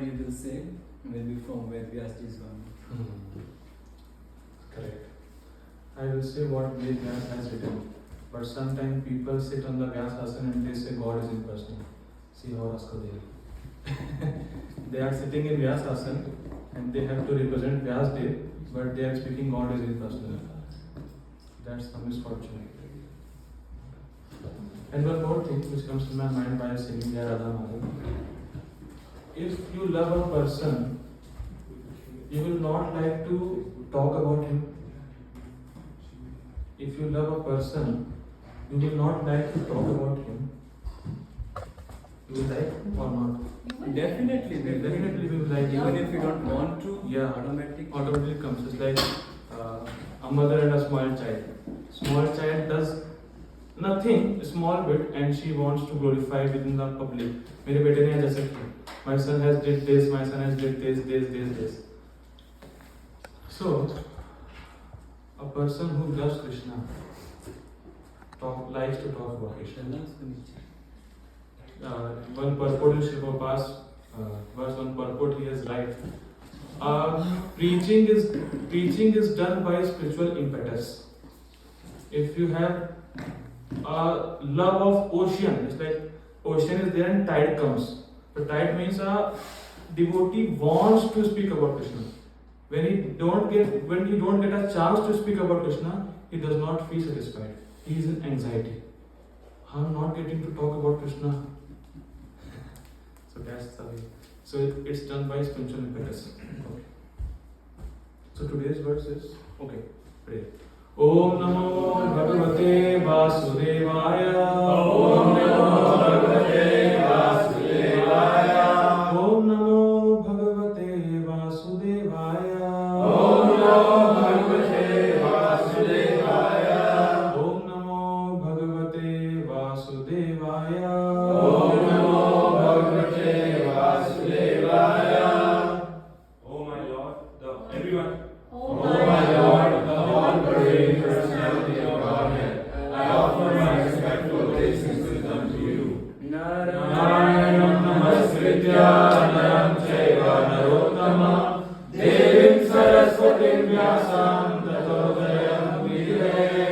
you will say will be from where Vyasji is gone. Correct. I will say what Vyas has written. But sometimes people sit on the Vyasasana and they say God is impersonal. See how Raskadev. They are sitting in Vyasasana and they have to represent Vyasdev, but they are speaking God is impersonal. That's the misfortune. And one more thing which comes to my mind while singing Radha Madhav. If you love a person, you will not like to talk about him. If you love a person, you will not like to talk about him. You will like or not? Definitely we will like. Even if you don't want to, yeah, automatically comes. It's like a mother and a small child. Small child does nothing, small bit, and she wants to glorify within the public. मेरे बेटे ने ऐसा किया. My son has did this. My son has did this. So, a person who loves Krishna likes to talk about Krishna. One purport in Shiva Pass, verse one purport he has right. Preaching is done by spiritual impetus. If you have a love of ocean, it's like ocean is there and tide comes. The tide means a devotee wants to speak about Krishna. When he don't get a chance to speak about Krishna, he does not feel satisfied. He is in anxiety. I'm not getting to talk about Krishna. So that's the way. So it's done by spiritual impetus. Okay. So today's verse is pray. Om Namo Bhagavate Vasudevaya. Om Namo Bhagavate Vasudevaya. Om Namo Bhagavate Vasudevaya. Om Namo Bhagavate Vasudevaya. Om Namo Bhagavate Vasudevaya. Om Namo Bhagavate Vasudevaya. Oh my Lord, everyone. Oh my Lord, the all-pervading personality of Godhead, I offer my respectful obeisances unto you. Narayanam Namaskritya Naram Chaiva Narottama Devim Saraswatim Vyasam Tato Jayam Udire.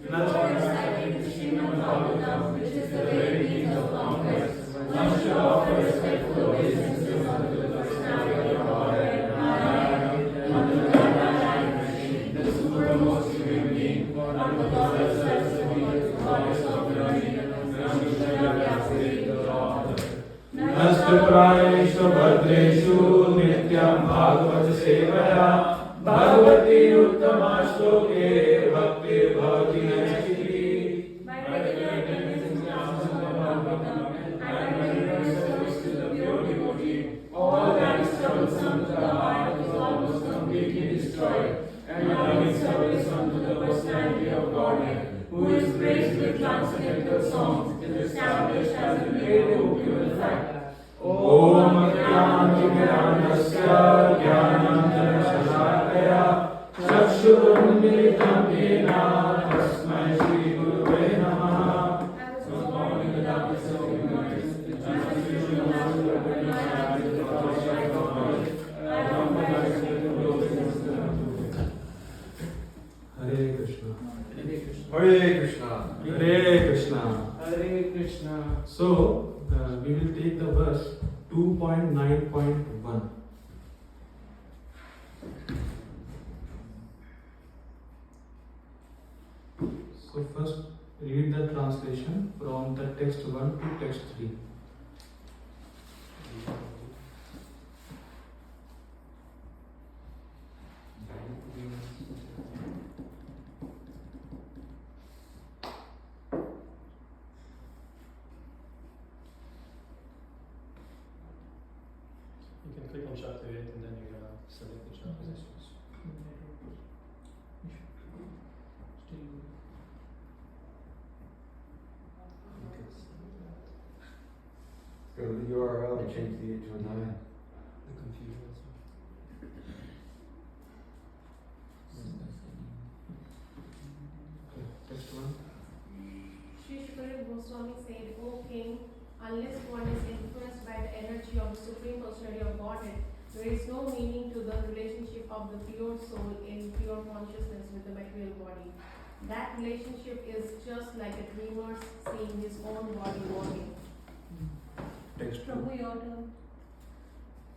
Nothing reciting the SRIMAD Bhagavatam, which is the very means of conquest. One should offer respectful obeisances unto the personality of Godhead, Narayanam, unto the the supermost human being, unto the goddess Saraswati, the goddess of learning, and unto the Vyasdev, the author. Nasta prayeshu bhadreshu nityam bhagavad sevaya bhagavati uttama shloke bhakti bhavati naichiti. By regular attendance in classes of the Bhagavatam and by regular service to the pure devotee, all that is troublesome to the heart is almost completely destroyed, and loving service unto the personality of Godhead, who is praised with transcendental songs, is established as a great ocular fact. Om Jnana-Timirandasya Jnana-Jana-Shalakaya Chakshurunmilitam Yena Tasmai Shri Gurave Namaha. I was born in the darkness of ignorance, the transfusion of master of the light with the torchlight of knowledge. I offer my respectful obeisances unto you. Hare Krishna. Hare Krishna. Hare Krishna. Hare Krishna. Hare Krishna. So, we will take the verse 2.9.1. So first read the translation from the text 1 to text 3. You can click on chapter 8 and then you select the chapters. Go to the URL and change the 8 to a 9. The confusion. Text 1. Sri Shukadev Goswami said, O king, Unless one is influenced by the energy of the Supreme Personality of Godhead, there is no meaning to the relationship of the pure soul in pure consciousness with the material body. That relationship is just like a dreamer seeing his own body walking. Text. Prabhu, your turn.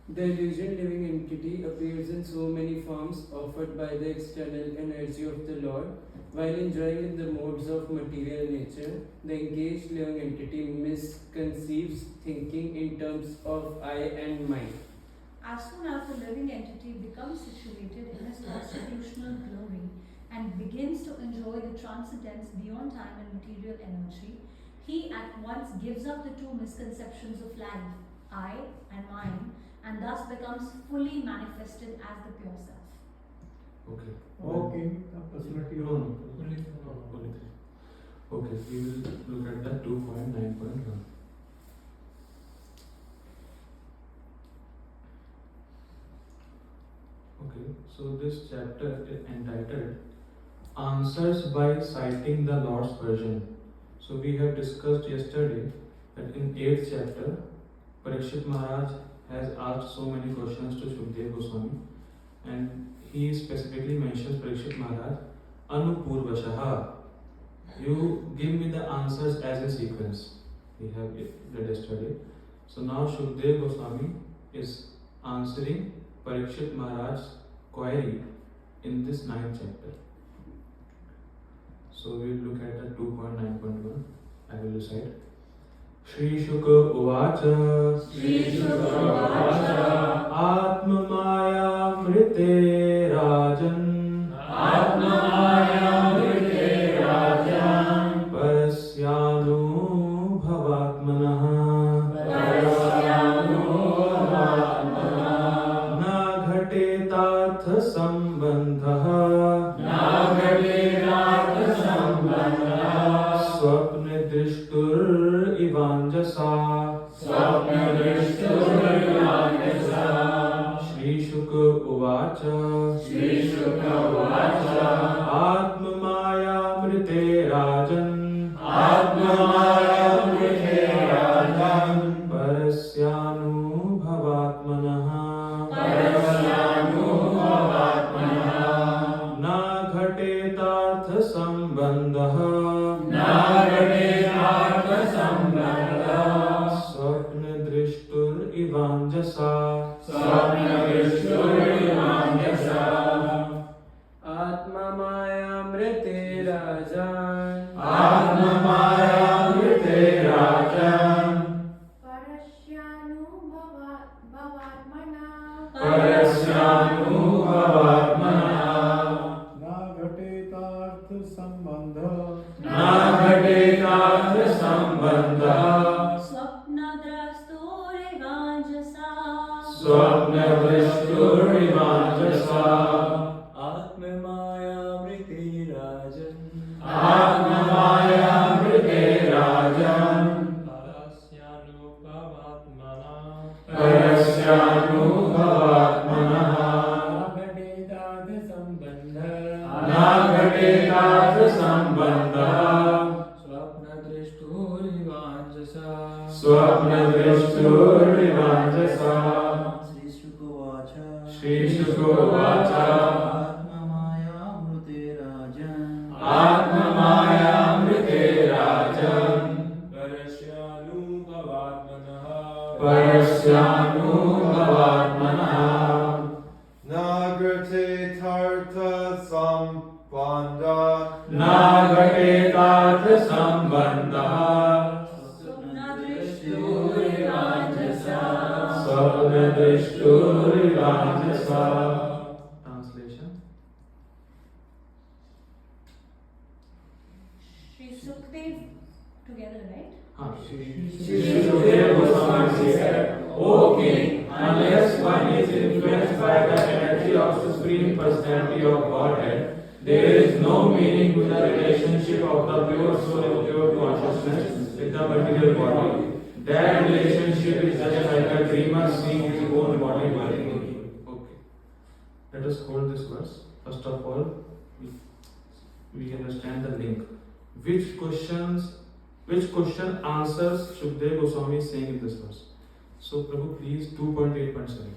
The illusion living entity appears in so many forms offered by the external energy of the Lord. While enjoying in the modes of material nature, the engaged living entity misconceives thinking in terms of I and mine. As soon as the living entity becomes situated in his constitutional glory and begins to enjoy the transcendence beyond time and material energy, he at once gives up the two misconceptions of life, I and mine, and thus becomes fully manifested as the pure self. Okay. Okay, personality No, on. no. Only three. Okay, we will look at the 2.9.1. Okay, so this chapter is entitled Answers by Citing the Lord's Version. So we have discussed yesterday that in 8th chapter, Parikshit Maharaj has asked so many questions to Shukdev Goswami, and he specifically mentions Parikshit Maharaj, Anupurvashaha. You give me the answers as a sequence. We have read yesterday. So now Shukdev Goswami is answering Parikshit Maharaj's query in this 9th chapter. So we will look at the 2.9.1. I will recite. Shri Shuka Uvacha Shri Shuka Uvacha Atma Maya Mrite Rajan Atma Mrite Rajan Parasyanu Bhavatmanah Parasyanu Bhavatmanah Na Ghate Tartha Sambandhah Na Ghate Tartha Sambandhah Swapne Drishtur Ivanjasa Swapna Drishtur Ivanjasa Shri Shuka Uvacha Shri Shuka Uvacha Atma Maya Mrite Rajan Atma Maya Mrite Rajan Parasyanu Bhavatmanah Parasyanu Bhavatmanah Na Ghate Tartha Sambandhah Na Ghate Tartha Sambandhah Swapna Drishtur Ivanjasa Swapna Drishtur Ivanjasa Atma Maya Mrite Rajan. Atma Maya Mrite Rajan Parashyanu Bhavatmana Parasyanu Bhavatmanah Na ghate tartha sambandha. Na Ghate Tartha Sambandhah Swapna Drastur Evanjasa Swapna Drishtur Ivanjasa Atma Maya Mriti Rajan Atma Maya Mrite Rajan Parasyanu Bhavatmana Parasyanu Bhavatmanah Ghate Tartha Sambandha Na Ghate Tartha Sambandhah Swapna Drishtur Ivanjasa Swapna Drishtur Ivanjasa Shri Shukovacha Shri Shukovacha Atma Maya Mrute Rajan Atma Maya Mrite Rajan Parasyanu Bhavatmana Parasyanu Bhavatmanah Nagrate tartha sambandha. Na Ghate Tartha Sambandhah Swapna Drishtur Evanjasa Swapna Drishtur Ivanjasa. Translation. Shri Sukdev together, right? Shri Shukdev Goswami said, O King, unless one is influenced by the energy of Supreme Personality of Godhead, there is no meaning to the relationship of the pure soul and pure consciousness with the material body. That relationship is just like a dreamer seeing his own body working. Okay. Let us hold this verse. First of all, we understand the link. Which questions which question answers Shukdev Goswami is saying in this verse? So Prabhu, please 2.8.7.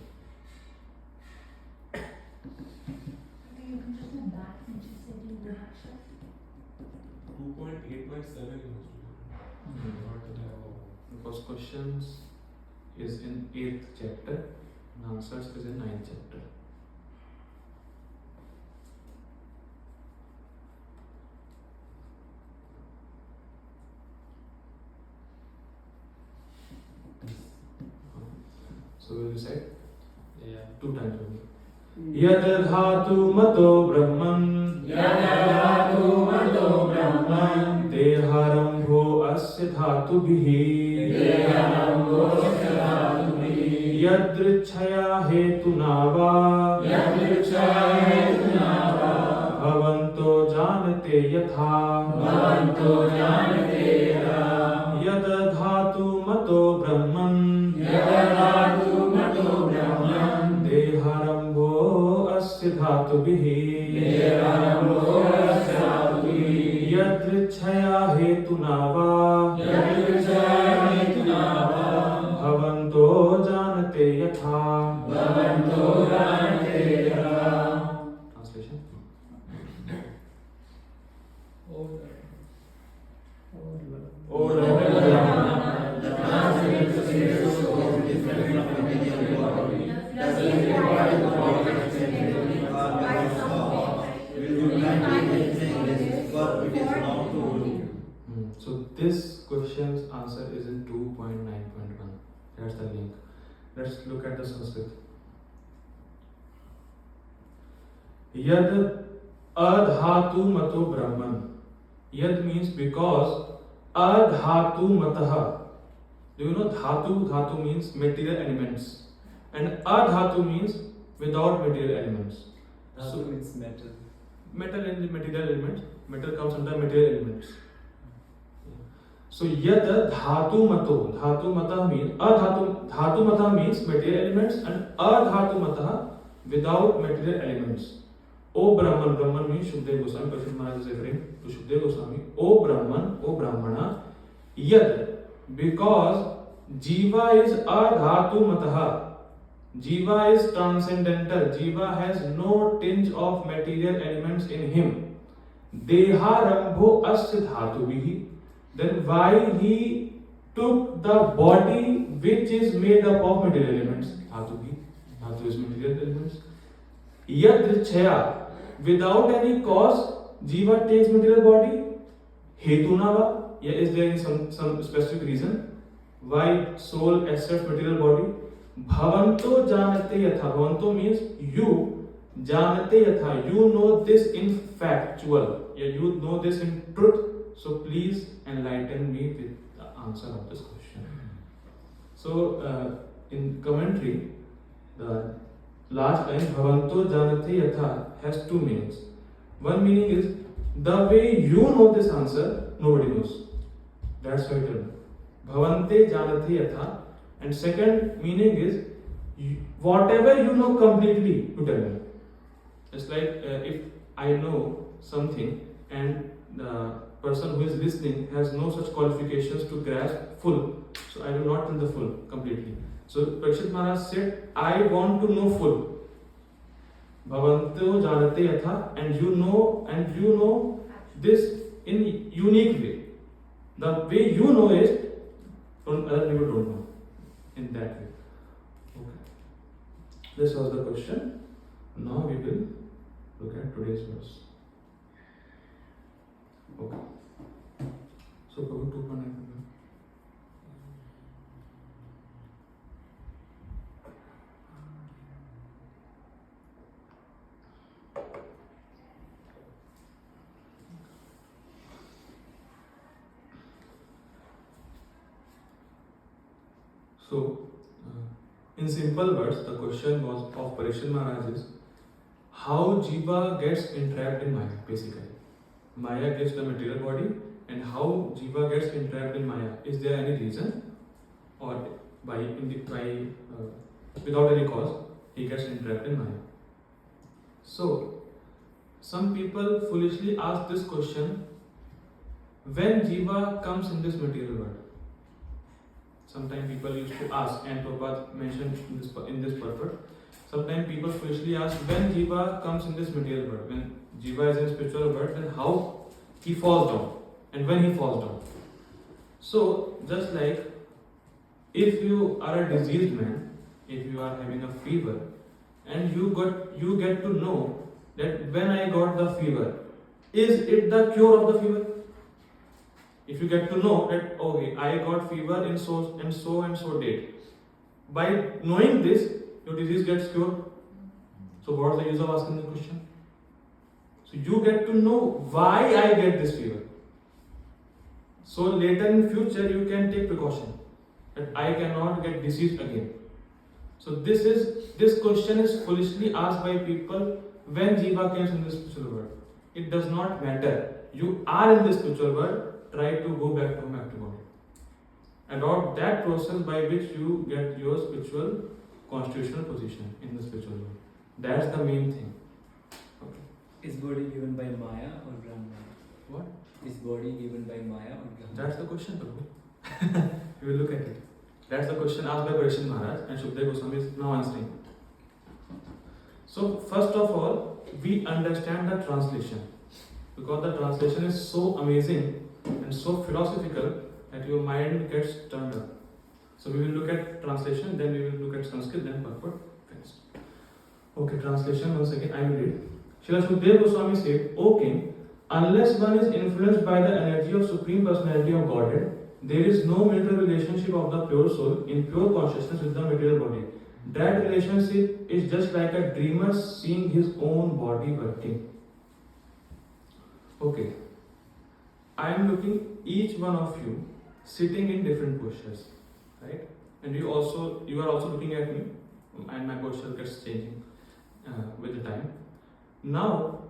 You can just go back and just say in the action. 2.8.7 Because questions is in 8th chapter and answers is in 9th chapter. So will you say Yeah. 2 times only. Yad dhatu mato brahman Yadadhatu mato brahman deharambho asya dhatu bihi Deharambhosya dhatubihi yadrichaya hetunava Yadrichaya hetunava bhavanto janate yatha Bhavanto janate yatha yad dhatu mato brahman Yadadhatu mato brahman deharambho asya dhatu bihi Deharambhosya dhatubihi yadrichaya hetunava Yadrichaya hetunava bhavanto janate yatha. Bhavanto janate yatha. Translation. O Reverend Brahmana, transcendental spiritual soul is different from material body. Does it require the body of externally by some Will you practice anything this what it is not to do? So this question's answer is in 2.9.1. That's the link. Let's look at the Sanskrit. Yad adhatu mato brahman. Yad means because, adhatu mataha. Do you know dhatu? Dhatu means material elements. And adhatu means without material elements. Dhatu means metal. Metal and the material elements. Metal comes under material elements. So yad dhatu mato. Dhatu mata means dhatu mata means material elements and adhatu mata without material elements. O Brahman, Brahman means Shukdev Goswami. Parishad Maharaj is referring to Shukdev Goswami. O Brahman, O Brahmana, yad, because Jiva is adhatu mataha. Jiva is transcendental. Jiva has no tinge of material elements in him. Deharambho asya dhatu bihi. Then why he took the body which is made up of material elements? Dhatu bhi. Dhatu is material elements. Yadrichaya. Without any cause, Jiva takes material body. Hetunava. Yeah, is there some specific reason why soul accepts material body? Bhavanto janate yatha. Bhavanto means you. Janate yatha. You know this in factual. Yeah, you know this in truth. So please enlighten me with the answer of this question. So in commentary, the last line Bhavanto janate yatha has 2 meanings. One meaning is the way you know this answer, nobody knows. That's why I tell you. Bhavante janate yatha. And second meaning is whatever you know completely, you tell me. It's like if I know something and the person who is listening has no such qualifications to grasp full, so I will not tell the full completely. So Parishad Maharaj said, I want to know full. Bhavanto janate yatha, and you know this in unique way. The way you know it, other people don't know. In that way. Okay. This was the question. Now we will look at today's verse. Okay. So Prabhu 2.9. So, in simple words, the question was of Parishad Maharaj is how Jiva gets entrapped in Maya, basically. Maya gives the material body, and how Jiva gets entrapped in Maya. Is there any reason, or without any cause, he gets entrapped in Maya? So, some people foolishly ask this question: when Jiva comes in this material world, sometimes people used to ask, and Prabhupada mentioned in this purport, sometimes people foolishly ask, when Jiva comes in this material world, when Jiva is in spiritual world, then how he falls down, and when he falls down. So, just like if you are a diseased man, if you are having a fever, and you get to know that when I got the fever, is it the cure of the fever? If you get to know that, okay, I got fever in so and so date, by knowing this, your disease gets cured. So what's the use of asking the question? So you get to know why I get this fever. So later in future you can take precaution that I cannot get disease again. So this question is foolishly asked by people when Jiva comes in this spiritual world. It does not matter. You are in this spiritual world. Try to go back to body. Adopt that process by which you get your spiritual constitutional position in the spiritual world. That's the main thing. Okay. Is body given by Maya or Brahma? What? Is body given by Maya or Brahma? That's the question, Prabhu. We will look at it. That's the question asked by Parishit Maharaj, and Shukdev Goswami is now answering. So, first of all, we understand the translation, because the translation is so amazing and so philosophical that your mind gets turned up. So, we will look at translation, then we will look at Sanskrit, then purport, finished. Okay, translation once again, I will read. Srila Shukdev Goswami said, O king, unless one is influenced by the energy of Supreme Personality of Godhead, there is no mutual relationship of the pure soul in pure consciousness with the material body. That relationship is just like a dreamer seeing his own body working. Okay. I am looking each one of you sitting in different postures, right? And you are also looking at me, and my posture gets changing with the time. Now,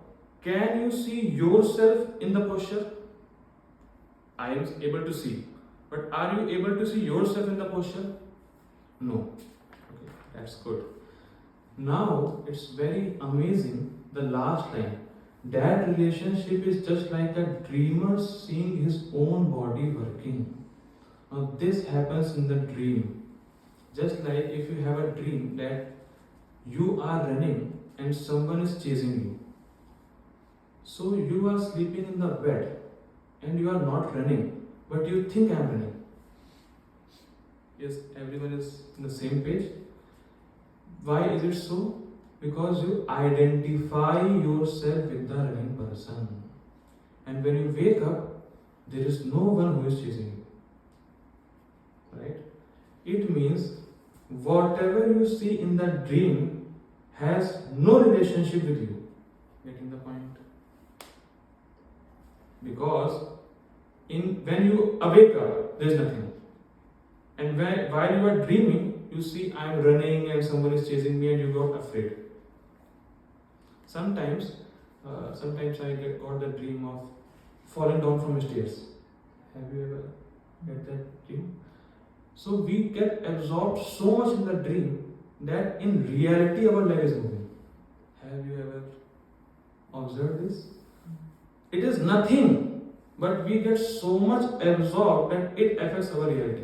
can you see yourself in the posture? I am able to see. But are you able to see yourself in the posture? No. Okay, that's good. Now, it's very amazing, the last line. That relationship is just like a dreamer seeing his own body working. Now, this happens in the dream. Just like if you have a dream that you are running and someone is chasing you. So, you are sleeping in the bed and you are not running, but you think I am running. Yes, everyone is in the same page. Why is it so? Because you identify yourself with the running person. And when you wake up, there is no one who is chasing you. Right? It means whatever you see in the dream has no relationship with you. Getting the point? Because when you awake up, there is nothing. And while you are dreaming, you see I am running and someone is chasing me and you got afraid. Sometimes I got the dream of falling down from stairs. Have you ever had that dream? So we get absorbed so much in the dream that in reality our leg is moving. Have you ever observed this? It is nothing, but we get so much absorbed that it affects our reality.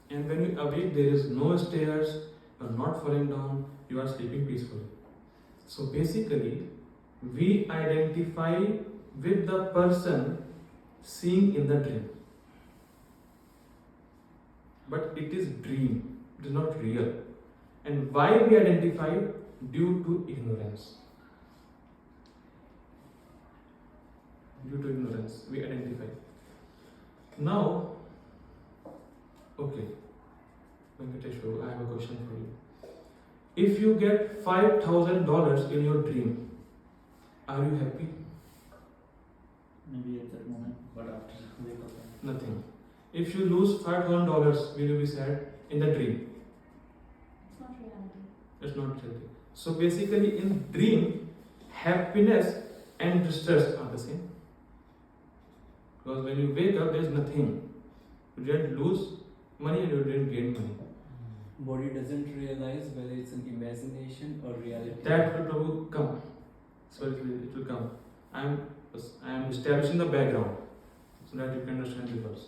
And when you awake, there is no stairs, you are not falling down, you are sleeping peacefully. So basically, we identify with the person seeing in the dream. But it is dream, it is not real. And why we identify? Due to ignorance. Due to ignorance, we identify. Now, okay, Venkateshwar, I have a question for you. If you get $5,000 in your dream, are you happy? Maybe at that moment, but after wake up. Nothing. If you lose $5,000, will you be sad in the dream? It's not reality. It's not reality. So basically, in dream, happiness and distress are the same. Because when you wake up, there is nothing. You didn't lose money and you didn't gain money. Body doesn't realize whether it's an imagination or reality. That will probably come. So it will come. I'm Because I am establishing the background so that you can understand the verse.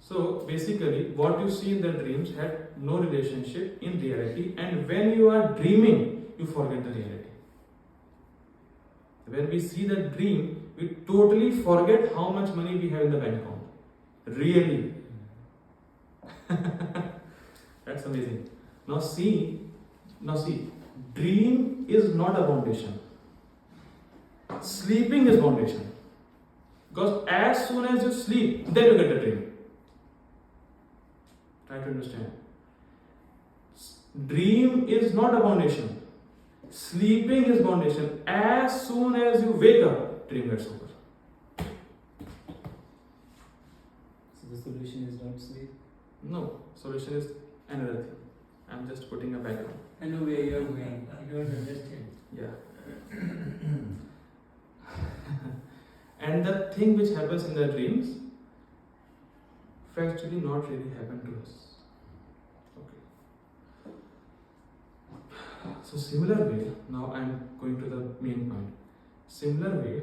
So basically, what you see in the dreams had no relationship in reality, and when you are dreaming, you forget the reality. When we see the dream, we totally forget how much money we have in the bank account. Really. That's amazing. Now see, dream is not a foundation. Sleeping is foundation. Because as soon as you sleep, then you get the dream. Try to understand. Dream is not a foundation. Sleeping is foundation. As soon as you wake up, dream gets over. So the solution is not sleep. No, solution is another thing. I'm just putting a background. I know where you're going. I don't understand. Yeah. And the thing which happens in the dreams factually not really happen to us. Okay. So similar way, now I'm going to the main point. Similar way,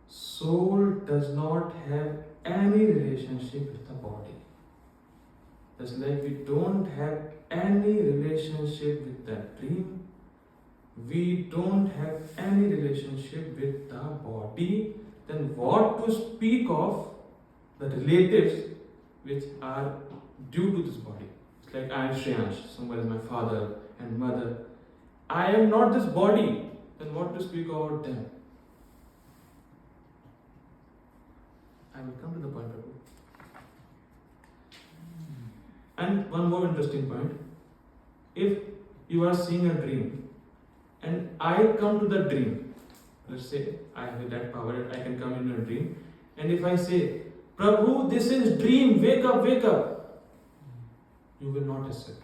soul does not have any relationship with the body. Just like we don't have any relationship with that dream, we don't have any relationship with the body, then what to speak of the relatives which are due to this body? It's like I am Shreyansh, someone is my father and mother. I am not this body, then what to speak about them? I will come to the point, Prabhu. And one more interesting point. If you are seeing a dream and I come to the dream, let's say I have that power, I can come in a dream, and if I say, Prabhu, this is dream, wake up, you will not accept.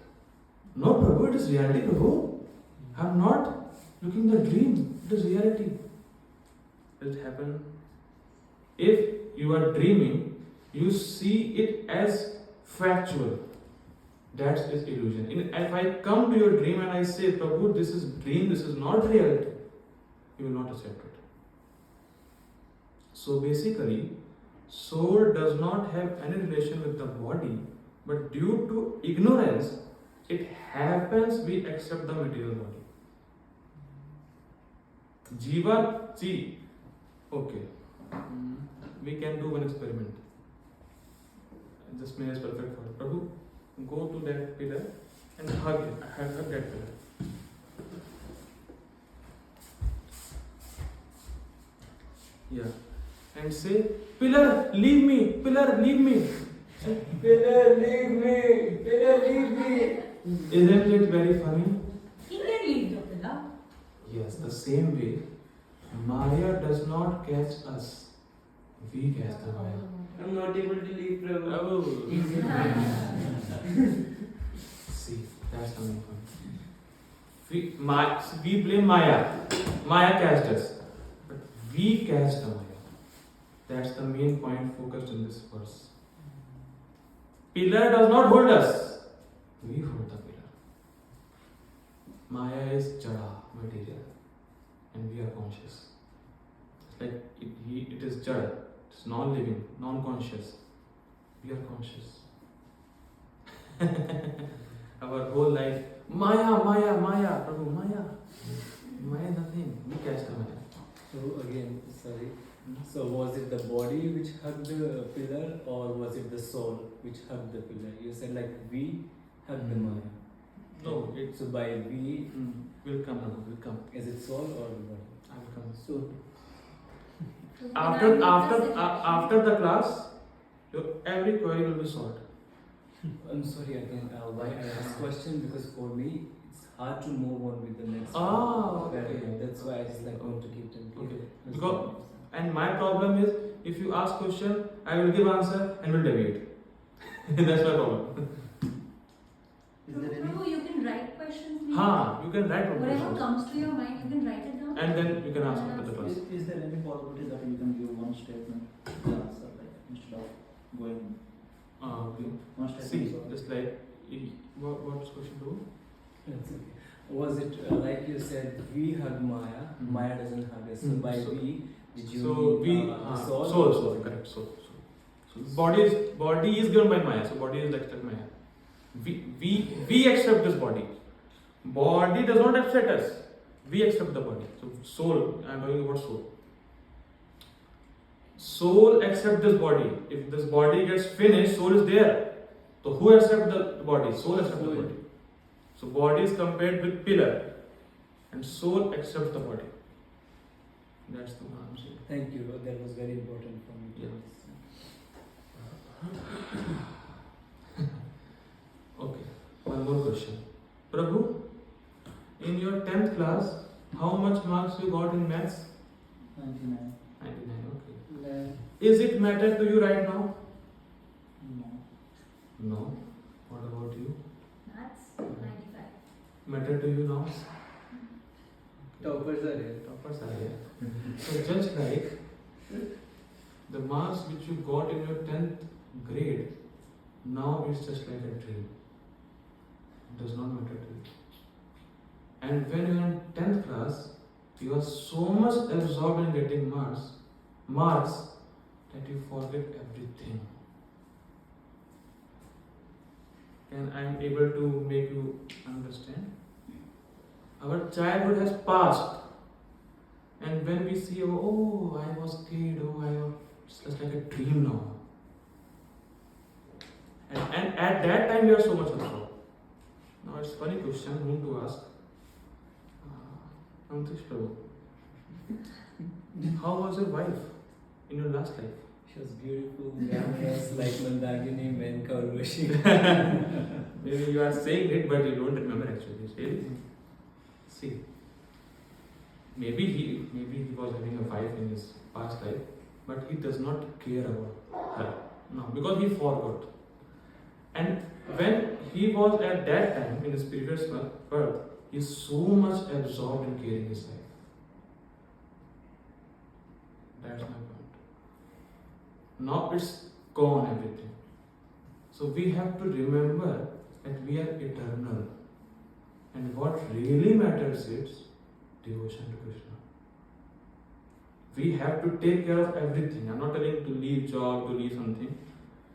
No, Prabhu, it is reality, Prabhu. I am not looking at the dream, it is reality. Does it happen? If you are dreaming, you see it as factual. That's its illusion. If I come to your dream and I say, Prabhu, this is dream, this is not reality, you will not accept it. So basically, soul does not have any relation with the body, but due to ignorance, it happens we accept the material body. Jiva, see, okay, we can do one experiment. This man is perfect for it. Prabhu, go to that pillar and hug it. Hug that pillar. Yeah. And say, pillar, leave me. Pillar, leave me. Pillar, leave me! Pillar, leave me! Isn't it very funny? He can leave the pillar. Yes, the same way, Maya does not catch us. We catch the Maya. I'm not able to leave, Prabhu. Oh. See, that's the main point. We blame Maya. Maya catched us. But we catch the Maya. That's the main point focused in this verse. Pillar does not hold us. We hold the pillar. Maya is jada, material. And we are conscious. It's like it is jada. It's non-living, non-conscious. We are conscious. Our whole life, Maya, Prabhu, Maya. Maya nothing. We catch the Maya. So again, sorry. So was it the body which hugged the pillar or was it the soul which hugged the pillar? You said like we hugged the Maya. No, it's So by we, will come, Prabhu, will come. is it soul or the body? I will come. So After the class, your every query will be solved. I'm sorry again. Why I asked question because for me it's hard to move on with the next. Ah, one. okay. That's why I just like want to keep them clear. Okay. That's Because- why. And my problem is, if you ask question, I will give answer and will deviate. That's my problem. Is there any? Prabhu, you can write questions. maybe. You can write one Whatever question. comes to your mind, you can write it down. And then you can ask after the class. Is there any possibility that you can give one statement the answer, like instead of going Okay. one statement? See, so- just like, what's question two? That's okay. Was it like you said, we hug Maya, Maya doesn't hug us. So by So- we, Did you So mean, we the soul? soul, correct, soul. Body is given by Maya, so body is like Maya. We accept this body. Body does not accept us. We accept the body. So soul, I am talking about soul. Soul accepts this body. If this body gets finished, soul is there. So who accepts the body? Soul accepts the body. So body is compared with pillar, and soul accepts the body. That's the answer. Thank you. That was very important for me to Yeah. understand. Okay, one more question. Prabhu, in your 10th class, how much marks you got in maths? 99. 99, okay. Yeah. Is it matter to you right now? No. No. What about you? That's 95. Matter to you now? Toppers are here. Toppers are here. So just like the marks which you got in your 10th grade, now it's just like a dream. It does not matter to you. And when you are in 10th class, you are so much absorbed in getting marks that you forget everything. And I am able to make you understand. Our childhood has passed. And when we see, oh, I was kid, it's just like a dream now. And at that time, we are so much absorbed. Now it's a funny question, whom to ask. Amtish Prabhu, how was your wife in your last life? She was beautiful, glamorous, like Mandagini, Menka, Urvashi. Maybe you are saying it, but you don't remember actually. Really? See, maybe he was having a wife in his past life, but he does not care about her. No, because he forgot. And when he was at that time in his previous birth, he is so much absorbed in caring his wife. That's my point. Now it's gone, everything. So we have to remember that we are eternal. And what really matters is devotion to Krishna. We have to take care of everything. I'm not telling to leave job, to leave something.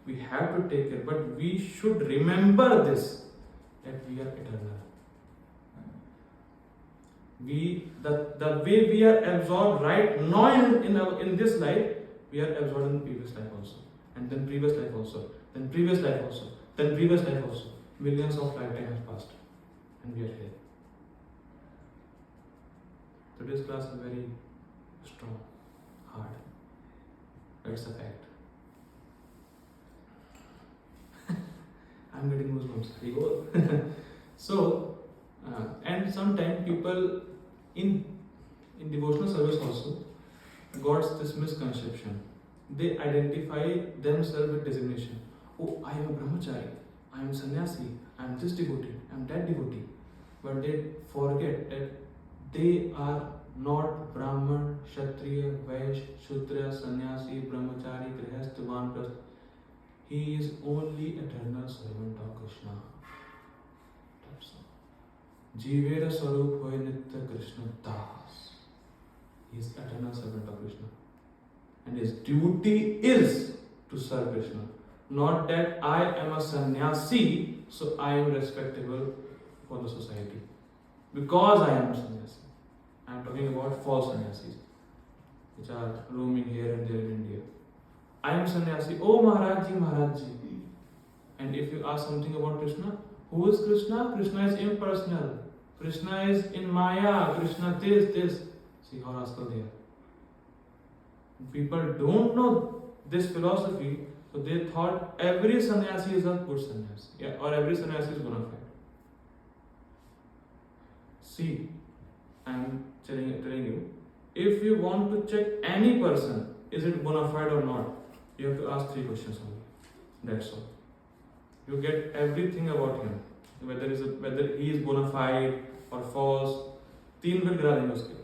We have to take care, but we should remember this, that we are eternal. The way we are absorbed right now in this life, we are absorbed in previous life also, and then previous life also, then previous life also, then previous life also. Millions of lifetimes have passed, and we are here. Today's class is very strong, hard. That's a fact. I'm getting goosebumps. So, and sometimes people in devotional service also got this misconception. They identify themselves with designation. Oh, I am a brahmachari, I am sannyasi, I am this devotee, I am that devotee. But they forget that they are not Brahman, Kshatriya, Vaishya, Shudra, Sannyasi, Brahmachari, Grihastha, Vanprastha. He is only eternal servant of Krishna. That's all. Jivera Sarup Hoy Nitya Krishna Das. He is eternal servant of Krishna. And his duty is to serve Krishna. Not that I am a sannyasi, so I am respectable for the society. Because I am a sannyasi. I am talking about false sannyasis, which are roaming here and there in India. I am sannyasi. Oh Maharajji, Maharajji. And if you ask something about Krishna, who is Krishna? Krishna is impersonal. Krishna is in Maya. Krishna this. See how rascal they are. People don't know this philosophy, so they thought every sannyasi is a good sannyasi. Yeah, or every sannyasi is bona fide. See, I am telling you, if you want to check any person, is it bona fide or not, you have to ask 3 questions only. That's all. You get everything about him, whether he is bona fide or false. 3 wicket गिरा देंगे उसके.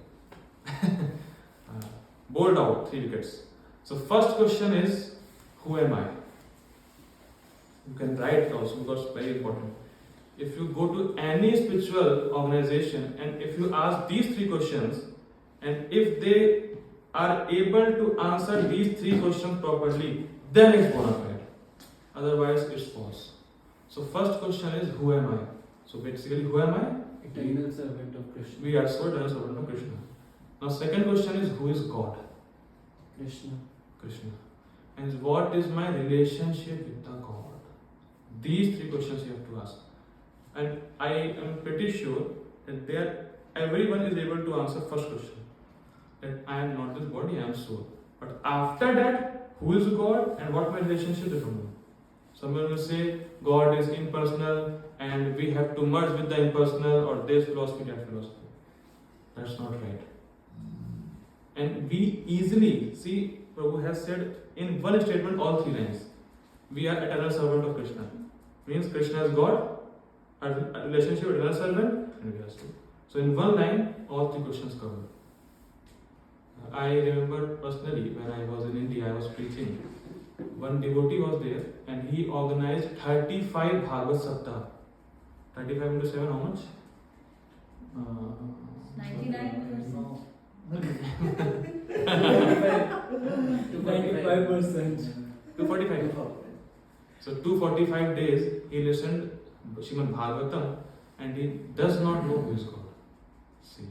Bowled out 3 wickets. So first question is, who am I? You can write also because it's very important. If you go to any spiritual organization and if you ask these 3 questions, and if they are able to answer these three questions properly, then it's bona fide. Otherwise, it's false. So first question is, who am I? So basically, who am I? Eternal servant of Krishna. We are so eternal servant of Krishna. Now second question is, who is God? Krishna. Krishna. And what is my relationship with the God? These three questions you have to ask. And I am pretty sure that everyone is able to answer first question. That I am not this body, I am soul. But after that, who is God and what my relationship with Him? Someone will say God is impersonal and we have to merge with the impersonal, or this philosophy, that philosophy. That's not right. And we easily see, Prabhu has said in one statement all three lines. We are eternal servant of Krishna. Means Krishna is God, our relationship with eternal servant, and we are soul. So in one line, all three questions covered. I remember personally when I was in India, I was preaching. One devotee was there and he organized 35 Bhagavad Saptah. 35 into 7, how much? 99%. 95%. 245. So 245 days he listened Srimad Bhagavatam and he does not know who is God. See.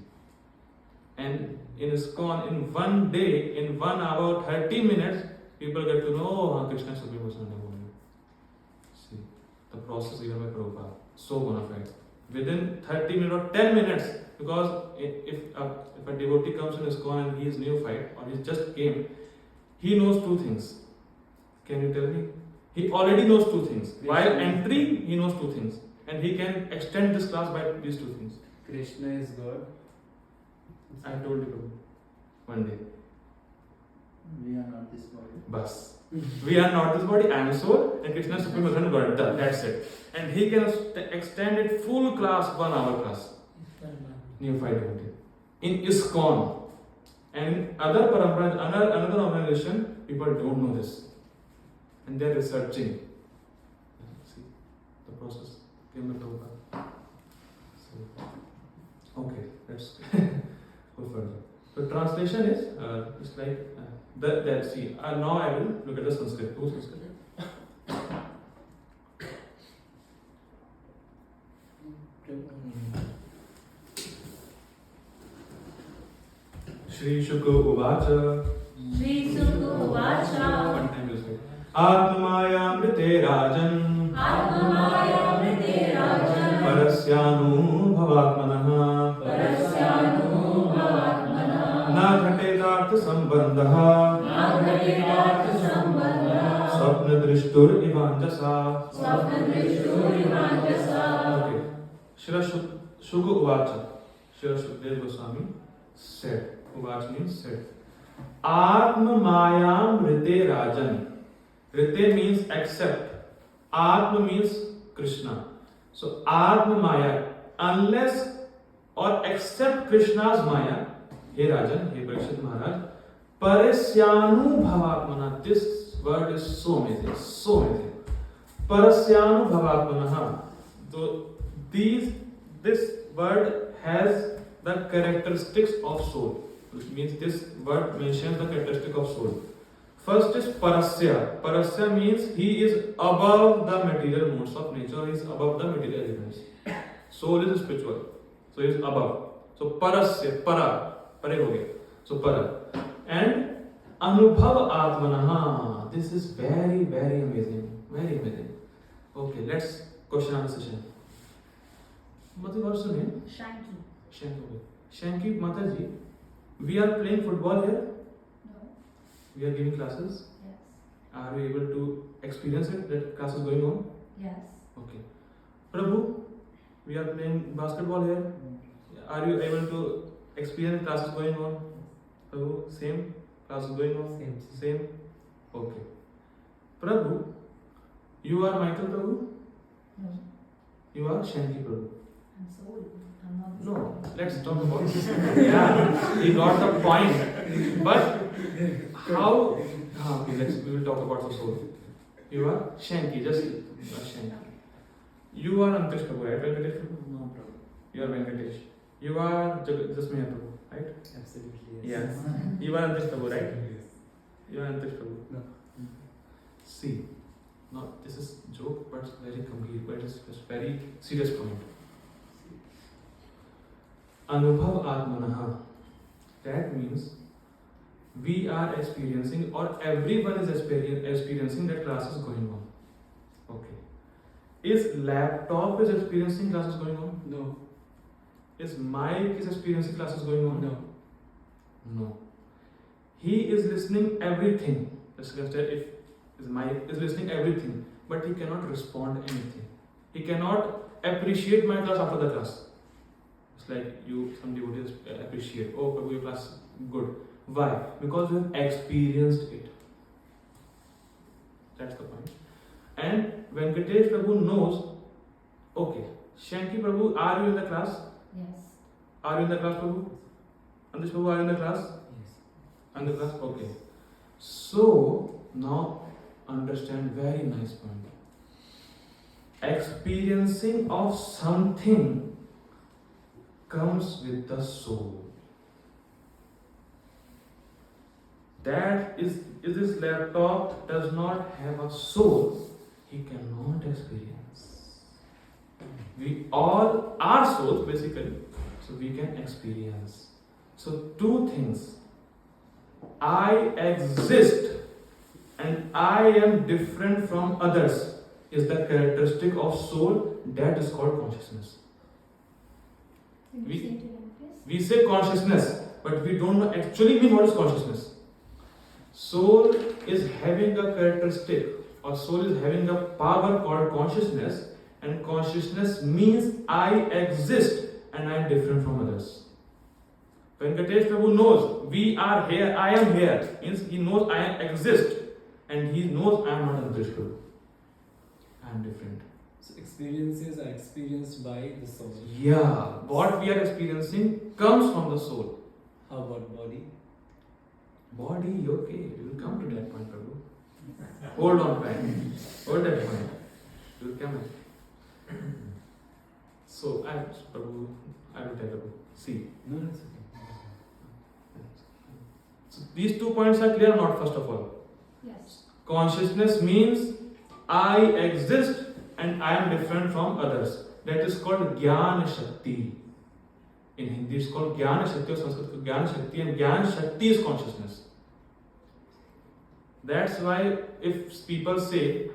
And in Iskcon, in one day, in 1 hour, 30 minutes, people get to know Krishna is Supreme Personality of Godhead. See, the process given by Prabhupada, so bona fide. Within 30 minutes or 10 minutes, because if a devotee comes in Iskcon and he is neophyte or he just came, he knows two things. Can you tell me? He already knows two things. While entering, he knows two things. And he can extend this class by these two things. Krishna is God. I told you, Prabhu, one day. We are not this body. Bas. We are not this body, I am soul, and Krishna is Supreme Personality of Godhead. That's it. And he can extend it full class, 1 hour class. Neophyte devotee. In Iskcon. And in other paramparas, another organization, people don't know this. And they are researching. See the process. So, okay, let's go further. The translation is, it's like, see, now I will look at the Sanskrit. Who's Sanskrit? Shri Shukha Uvacha. Shri Sukha Uvacha. One time you say. Atmayamrite Rajan. Atmayamrite Rajan. Parasyanu Bhavatmanaha. Parasyanu Bhavatmanaha. Na ghatetartha sambandhaha. Na ghatetartha sambandhaha. Swapna drishtur ivanjasa. Swapna drishtur ivanjasa. Okay. Shri Shukha Uvacha. Shri Shukdev Goswami said. Uvacha means said. Atma Mayam Rite Rajan. Rite means accept. Atma means Krishna. So Atma Maya, unless or except Krishna's Maya, Hey Rajan, Hey Parikshit Maharaj, Parasyanu Bhavatmana. This word is so amazing, so amazing. Parasyanu Bhavatmana. So this word has the characteristics of soul. Which means this word mentions the characteristic of soul. First is Parasya. Parasya means he is above the material modes of nature, he is above the material elements. Soul is spiritual, so he is above. So Parasya, Para, Pare ho gaya. So Para. And Anubhav Atmanaha. This is very, very amazing. Very amazing. Okay, let's question answer session. Mati, what's your name? Shanky. Shanky. Shanky Mataji, we are playing football here. No. We are giving classes. Yes. Are you able to experience it? That class is going on? Yes. Okay. Prabhu, we are playing basketball here. Are you able to experience classes going on? Prabhu, same? Classes going on? Same? Okay. Prabhu, you are Michael Prabhu? No. You are Shanky Prabhu? I'm soul. I'm not this No, body. let's talk about this. Yeah, he got the point. But how? Okay, we will talk about the soul. You are Shanky, just you are Shanky. You are Ankush Prabhu, right? Venkatesh Prabhu? No problem. You are Venkatesh. You are Jasmine Prabhu. right? Absolutely, Yes. You are Antish Prabhu, right? You are Antish Prabhu. No. See, now this is joke, but very complete, but it's very serious point. Anubhav Atmanaha. That means we are experiencing, or everyone is experiencing that class is going on. Okay. Is laptop is experiencing classes going on? No. Is mic is experiencing classes going on? No. No. He is listening everything. Let's consider if his mic is listening everything, but he cannot respond anything. He cannot appreciate my class after the class. It's like you, some devotees appreciate. Oh, Prabhu, your class is good. Why? Because you have experienced it. That's the point. And Venkatesh Prabhu knows. Okay, Shanky Prabhu, are you in the class? Yes. Are you in the class, Prabhu? Andish Prabhu, are you in the class? Yes. And the class, okay. So now understand very nice point. Experiencing of something comes with the soul. That is, if this laptop does not have a soul, he cannot experience. We all are souls basically, so we can experience. So two things. I exist and I am different from others is the characteristic of soul, that is called consciousness. Can you We- say it again, please? We say consciousness, but we don't know actually mean what is consciousness. Soul is having a characteristic, or soul is having a power called consciousness, and consciousness means I exist and I am different from others. Venkatesh Prabhu knows we are here, I am here, means he knows I exist, and he knows I am not Antish Prabhu. I am different. So experiences are experienced by the soul. Yeah, what we are experiencing comes from the soul. How about body? Body, okay, we will come to that point, Prabhu. Hold on, friend. Hold that point. We will come. So, Prabhu, I will tell Prabhu. See. No, that's okay. So, these 2 points are clear or not, first of all? Yes. Consciousness means I exist and I am different from others. That is called Jnana Shakti. In Hindi it's called Jnana Shakti, or Sanskrit Jnana Shakti, and Jnana Shakti is consciousness. That's why if people say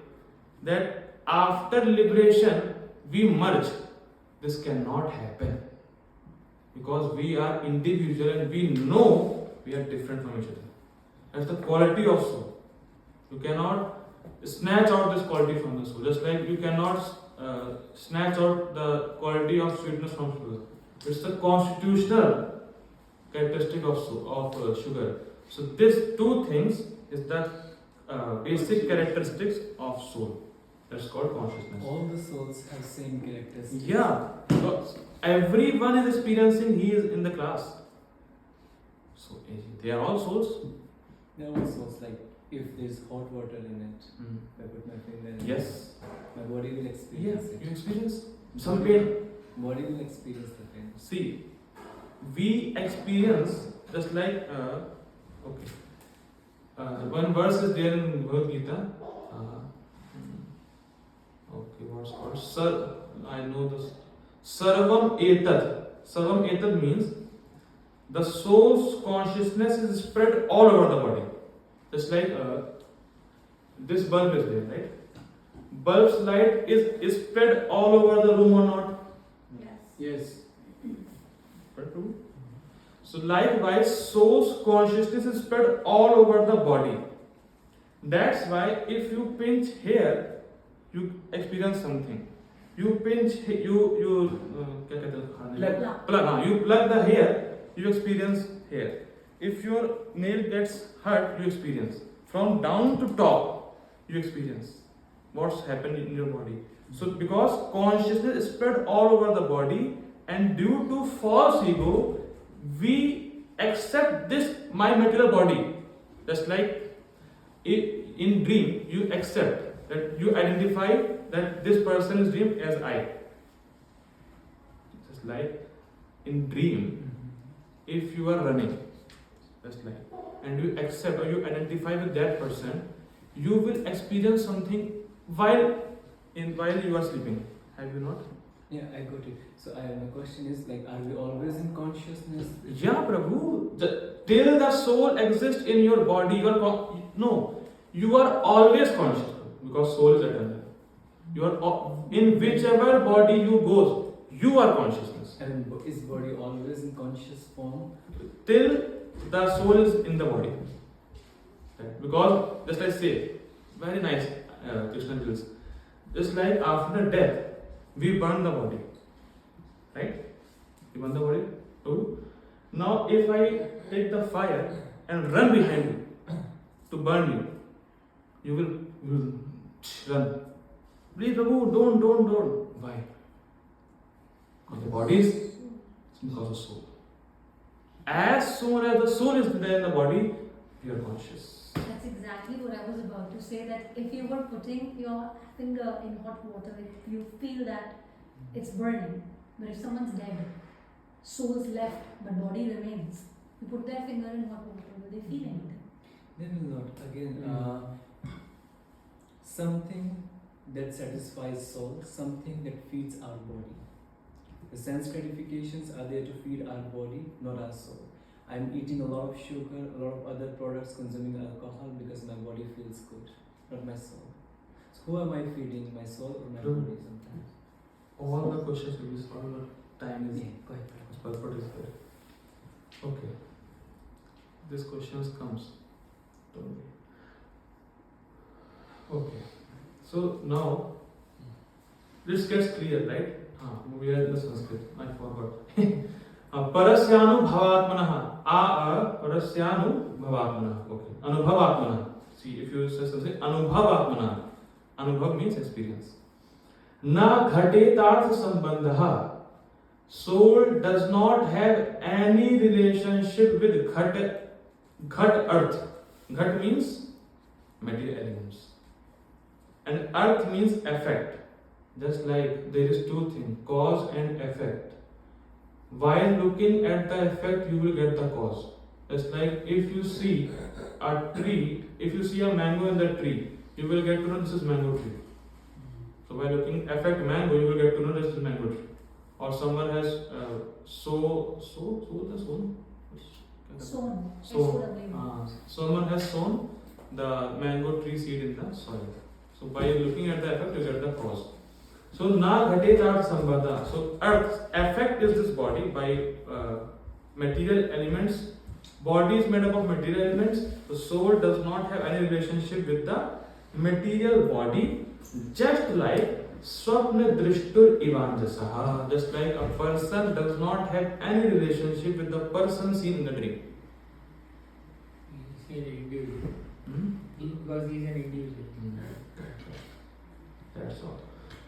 that after liberation we merge, this cannot happen. Because we are individual and we know we are different from each other. That's the quality of soul. You cannot snatch out this quality from the soul. Just like you cannot snatch out the quality of sweetness from sugar. It's the constitutional characteristic of sugar. So these two things is the basic characteristics of soul. That's called consciousness. All the souls have same characteristics. Yeah. So everyone is experiencing, he is in the class. So they are all souls. There are souls like if there's hot water in it, if I put my finger in Yes. it, my body will Yeah, experience you it. experience some pain. Body will experience the pain. See, we experience just like one verse is there in Bhagavad Gita. What's called? I know this. Sarvam etad. Sarvam etad means the soul's consciousness is spread all over the body. Just like this bulb is there, right? Bulb's light is spread all over the room or not? Yes. Yes. But true. So likewise, soul's consciousness is spread all over the body. That's why if you pinch here, you experience something. You pinch, you plug the hair, you experience hair. If your nail gets hurt, you experience. From down to top, you experience what's happened in your body. So because consciousness is spread all over the body, and due to false ego, we accept this my material body. Just like in dream, you accept that you identify that this person is dream as I. Just like in dream, if you are running, just like, and you accept or you identify with that person, you will experience something while you are sleeping. Have you not? Yeah, I got it. So my question is like, are we always in consciousness? Yeah, Prabhu. Till the soul exists in your body, you are no. You are always conscious because soul is eternal. You are in whichever body you go, you are consciousness. And is body always in conscious form? Till the soul is in the body. Right? Because just like say, very nice Krishna wills. Just like after death, we burn the body. Right? We burn the body too. Now if I take the fire and run behind you to burn you, you will run. Please Prabhu, don't. Why? Because the body is because of soul. As soon as the soul is there in the body, you are conscious. That's exactly what I was about to say, that if you were putting your finger in hot water, you feel that it's burning. But if someone's dead, soul's left, but body remains. You put their finger in hot water, will they feel anything? They will not. Again, something that satisfies soul, something that feeds our body. The sense gratifications are there to feed our body, not our soul. I'm eating a lot of sugar, a lot of other products, consuming alcohol because my body feels good, not my soul. So who am I feeding, my soul or my body sometimes? All the questions will be solved, but time is Go ahead. purpose is there. Okay. This questions comes. Don't worry. Okay. So now this gets clear, right? We are in the Sanskrit. I forgot. Parasyanu bhavatmanah. Parasyanu bhavatmanah. Okay. Anubhavatmanah. See, if you say something, anubhavatmanah. Anubhav means experience. Na ghatetarth sambandha. Soul does not have any relationship with ghat earth. Ghat means material elements. And earth means effect. Just like there is two things, cause and effect. While looking at the effect, you will get the cause. Just like if you see a tree, if you see a mango in the tree, you will get to know this is mango tree. So by looking effect mango, you will get to know this is mango tree. Or someone has someone has sown the mango tree seed in the soil. So by looking at the effect, you get the cause. So na ghatetar sambandha. So earth's effect is this body by material elements. Body is made up of material elements. The soul does not have any relationship with the material body. Just like swapna drishtur ivanjasaha. Just like a person does not have any relationship with the person seen in the dream. He's an individual. Because he's an individual. That's all.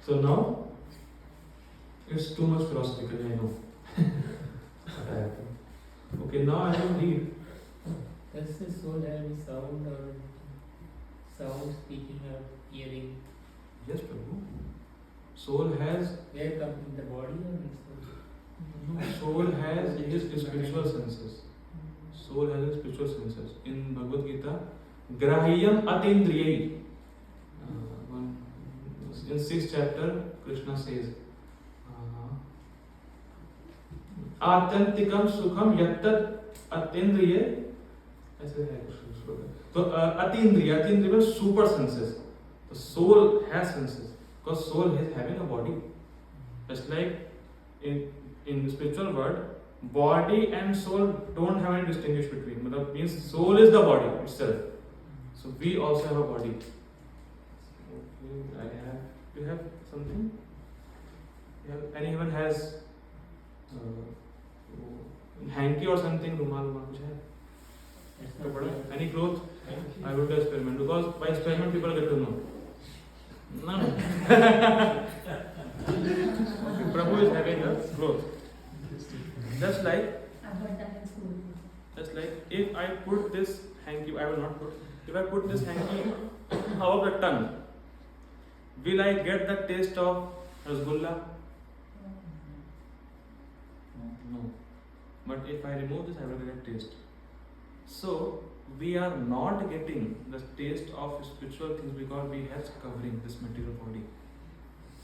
So now, it's too much philosophical, I know. What I have to. Okay, now I will read. Does the soul have any sound or sound, speaking or hearing? Yes, Prabhu. Soul has. Where comes in the body or in soul? No, soul has his spiritual senses. Soul has his spiritual senses. In Bhagavad Gita, Grahyam Atindriyai. In 6th chapter, Krishna says, Atyantikam Sukham Yattat Atindriya. So, Atindriya means super senses. The soul has senses because soul is having a body. Just like in the spiritual world, body and soul don't have any distinguish between. That means soul is the body itself. So we also have a body. Okay, you have something? Anyone has hanky or something? Rumal, any cloth? I will do experiment because by experiment people get to know. No. Prabhu is having a cloth. Just like I've heard that in school. Just like if I put this hanky, I will not put. If I put this hanky above the tongue, will I get the taste of rasgulla? No. but if I remove this, I will get taste. So we are not getting the taste of spiritual things because we have covering this material body.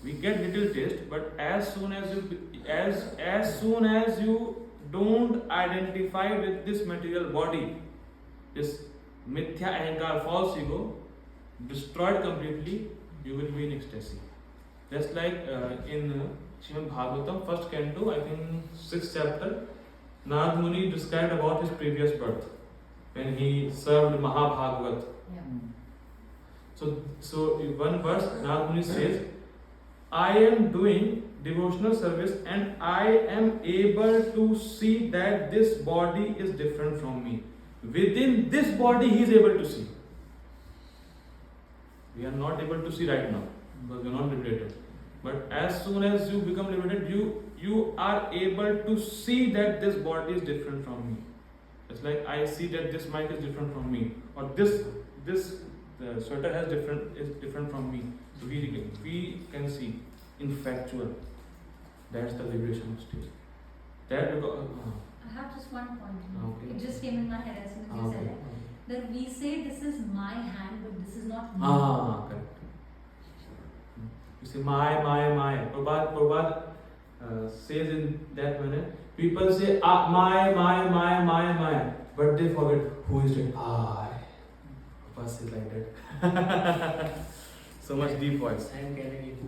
We get little taste, but as soon as you don't identify with this material body, this mithya ahankar, false ego, destroyed completely, you will be in ecstasy. Just like in Srimad Bhagavatam, first canto, I think 6th chapter, Narad Muni described about his previous birth when he served Mahabhagavat. So in one verse, Narad Muni says, I am doing devotional service and I am able to see that this body is different from me. Within this body he is able to see. We are not able to see right now because we are not liberated. But as soon as you become liberated, you are able to see that this body is different from me. It's like I see that this mic is different from me, or this sweater is different from me. So we can see in factual. That's the liberation stage. That because I have just one point. Okay. It just came in my head as soon as you said it. That we say this is my hand, but this is not me. Correct. You say my. Prabhupada says in that manner. People say my, but they forget who is doing I. Prabhupada says like that. So much deep voice. I am Canadian.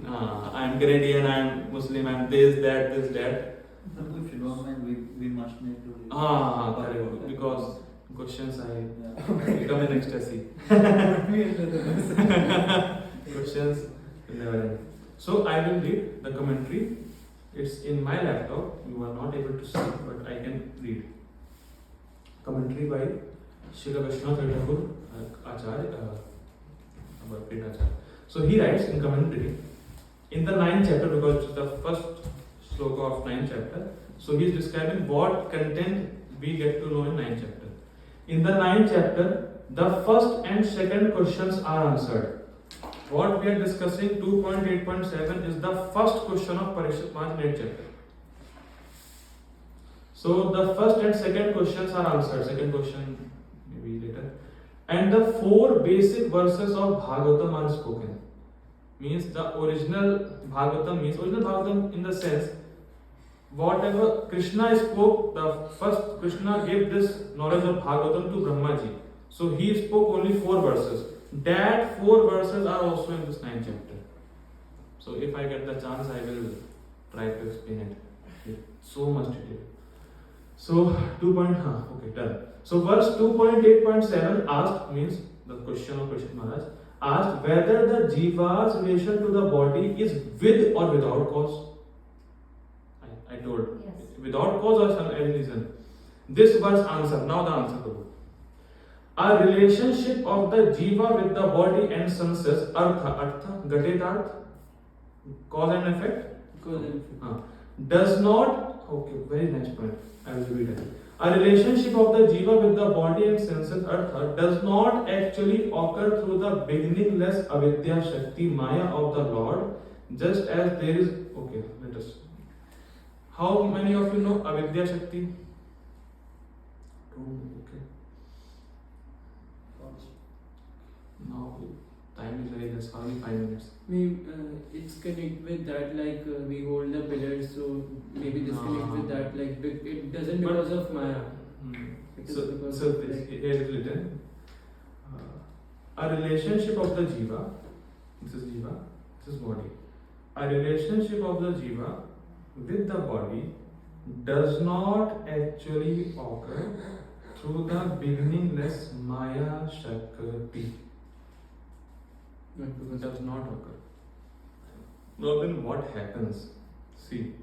I am Canadian, I am Muslim, I am this, that. If you don't mind, we must need to. Correct. Because questions I become in ecstasy. Questions never end. So I will read the commentary. It's in my laptop. You are not able to see, but I can read. Commentary by Srila Vaishnava Thakur Acharya. So he writes in commentary in the 9th chapter, because it's the first sloka of 9th chapter. So he is describing what content we get to know in 9th chapter. In the 9th chapter, the first and second questions are answered. What we are discussing 2.8.7 is the first question of Parikshit Maharaj in 8th chapter. So the first and second questions are answered. Second question maybe later. And the 4 basic verses of Bhagavatam are spoken. Means the original Bhagavatam in the sense, whatever Krishna spoke, the first Krishna gave this knowledge of Bhagavatam to Brahmaji. So he spoke only 4 verses. That 4 verses are also in this 9th chapter. So if I get the chance, I will try to explain it with so much detail. So done. So verse 2.8.7 asked, means the question of Parikshit Maharaj asked whether the jiva's relation to the body is with or without cause. I told Yes. without cause or some any reason. This verse answer. Now the answer to a relationship of the jiva with the body and senses, artha, gatedarth, cause and effect, does not. Okay, very nice point. I will read it. A relationship of the jiva with the body and senses, artha, does not actually occur through the beginningless avidya shakti maya of the Lord, just as there is. Okay, let us. How many of you know avidya shakti? Okay. Now time is very less. Only 5 minutes. It's connect with that, like we hold the pillars, so maybe this connect with that, like it doesn't because of Maya. So here it is written. A relationship of the jiva. This is jiva. This is body. A relationship of the jiva with the body does not actually occur through the beginningless Maya Shakti. It does not occur. Now then what happens? See,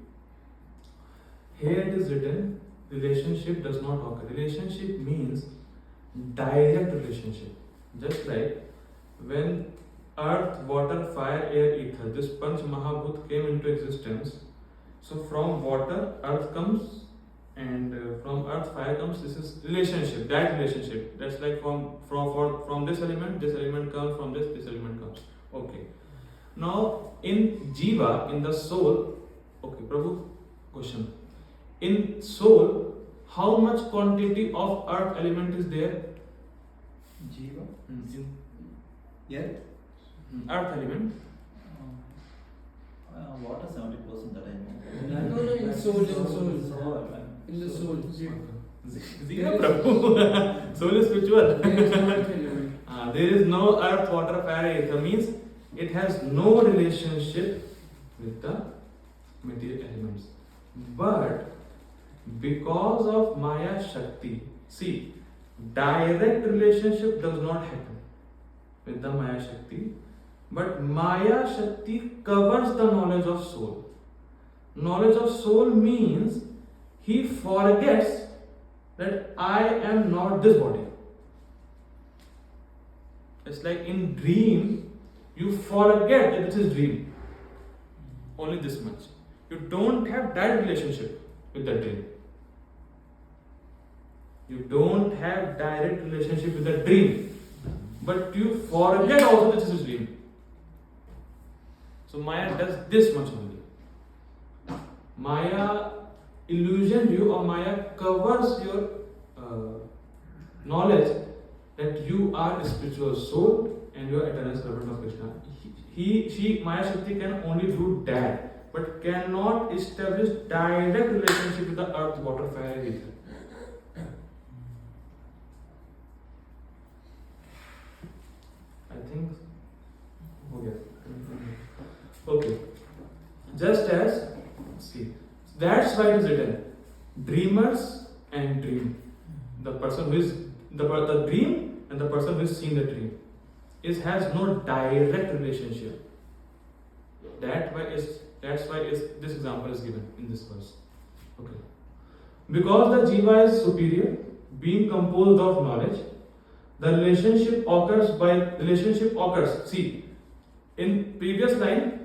here it is written, relationship does not occur. Relationship means direct relationship. Just like when earth, water, fire, air, ether, this Panch Mahabhut came into existence. So from water, earth comes, and from earth, fire comes. This is relationship, that relationship. That's like from this element comes, from this element comes. Okay. Now in jiva, in the soul, okay, Prabhu, question. in soul, how much quantity of earth element is there? Jiva? In Yet? earth element. Water 70% that I know. No, in soul, Soul, in the soul. Zero, Prabhu. Soul is spiritual. There is no earth element. There is no earth, water, fire, ether. Means it has no relationship with the material elements. But because of Maya Shakti, see, direct relationship does not happen with the Maya Shakti, but Maya Shakti covers the knowledge of soul. Knowledge of soul means he forgets that I am not this body. It's like in dream, you forget that this is dream. Only this much. You don't have direct relationship with the dream. You don't have direct relationship with the dream. But you forget also that this is dream. So Maya does this much only. Maya illusion you, or Maya covers your knowledge that you are a spiritual soul and you are eternal servant of Krishna. She, Maya Shakti can only do that, but cannot establish direct relationship with the earth, water, fire, and ether. I think. Okay. Just as, see, that's why it is written, dreamers and dream. The person who is the dream and the person who is seeing the dream has no direct relationship. That's why this example is given in this verse. Okay. Because the jiva is superior, being composed of knowledge, the relationship occurs. See, in previous line,